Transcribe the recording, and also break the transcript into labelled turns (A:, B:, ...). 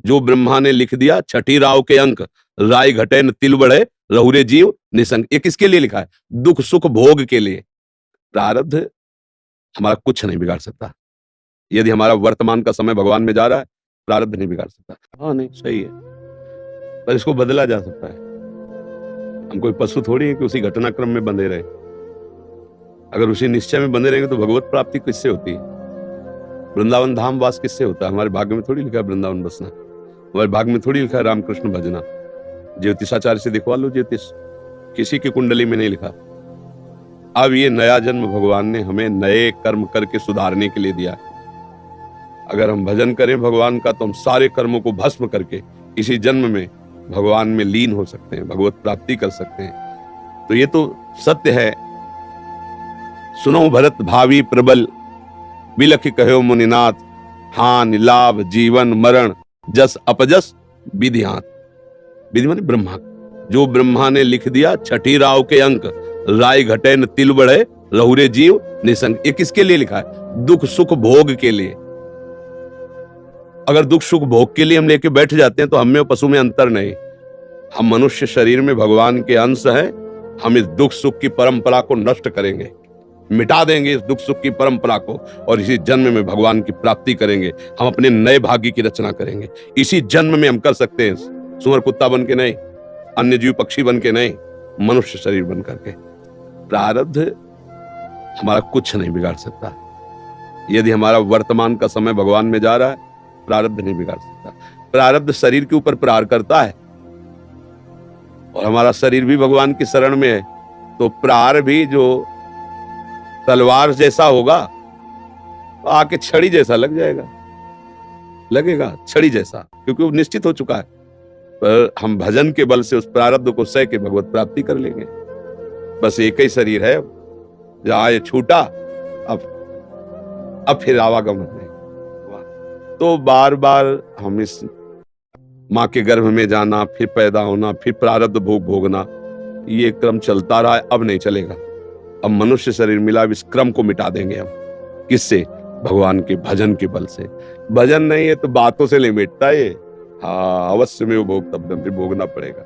A: जो ब्रह्मा ने लिख दिया छठी राव के अंक, राय घटे न तिल बढ़े, रहुरे जीव निसंग। ये किसके लिए लिखा है? दुख सुख भोग के लिए। प्रारब्ध हमारा कुछ नहीं बिगाड़ सकता। यदि हमारा वर्तमान का समय भगवान में जा रहा है, प्रारब्ध नहीं बिगाड़ सकता। हाँ नहीं सही है, पर इसको बदला जा सकता है। हम कोई पशु थोड़ी है कि उसी घटनाक्रम में बंधे रहे। अगर उसी निश्चय में बंधे रहेंगे तो भगवत प्राप्ति किससे होती है? वृंदावन धाम वास किससे होता है? हमारे भाग्य में थोड़ी लिखा है वृंदावन बसना, हमारे भाग्य में थोड़ी लिखा है रामकृष्ण भजना। ज्योतिषाचार्य से दिखवा लो ज्योतिष, किसी की कुंडली में नहीं लिखा। अब ये नया जन्म भगवान ने हमें नए कर्म करके सुधारने के लिए दिया है। अगर हम भजन करें भगवान का तो हम सारे कर्मों को भस्म करके इसी जन्म में भगवान में लीन हो सकते हैं, भगवत प्राप्ति कर सकते हैं। तो ये तो सत्य है। सुनो भरत भावी प्रबल, बिलख कहो मुनिनाथ, हान लाभ जीवन मरण, जस अपजस विधियात। विधि माने ब्रह्मा। जो ब्रह्मा ने लिख दिया छठी राव के अंक, राय घटे न तिल बढ़े, रहुरे जीव निसंग। ये किसके लिए लिखा है? दुख सुख भोग के लिए। अगर दुख सुख भोग के लिए हम लेके बैठ जाते हैं तो हम में और पशु में अंतर नहीं। हम मनुष्य शरीर में भगवान के अंश हैं। हम इस दुख सुख की परंपरा को नष्ट करेंगे, मिटा देंगे इस दुख सुख की परंपरा को, और इसी जन्म में भगवान की प्राप्ति करेंगे। हम अपने नए भाग्य की रचना करेंगे। इसी जन्म में हम कर सकते हैं, सुअर कुत्ता बन के नहीं, अन्य जीव पक्षी बन के नहीं, मनुष्य शरीर बन करके। प्रारब्ध हमारा कुछ नहीं बिगाड़ सकता। यदि हमारा वर्तमान का समय भगवान में जा रहा है, प्रारब्ध नहीं बिगाड़ सकता। प्रारब्ध शरीर के ऊपर प्रहार करता है और हमारा शरीर भी भगवान की शरण में है, तो प्रहार भी जो तलवार जैसा होगा तो आके छड़ी जैसा लग जाएगा, लगेगा छड़ी जैसा, क्योंकि वो निश्चित हो चुका है। पर हम भजन के बल से उस प्रारब्ध को सह के भगवत प्राप्ति कर लेंगे। बस एक ही शरीर है, जहां ये छूटा अब फिर आवागमन नहीं। तो बार बार हम इस माँ के गर्भ में जाना, फिर पैदा होना, फिर प्रारब्ध भोग भोगना, ये क्रम चलता रहा है। अब नहीं चलेगा। अब मनुष्य शरीर मिला, इस क्रम को मिटा देंगे हम। किससे? भगवान के भजन के बल से। भजन नहीं है तो बातों से नहीं मिटता ये। हाँ, अवश्य में वो भोग तब भोगना पड़ेगा।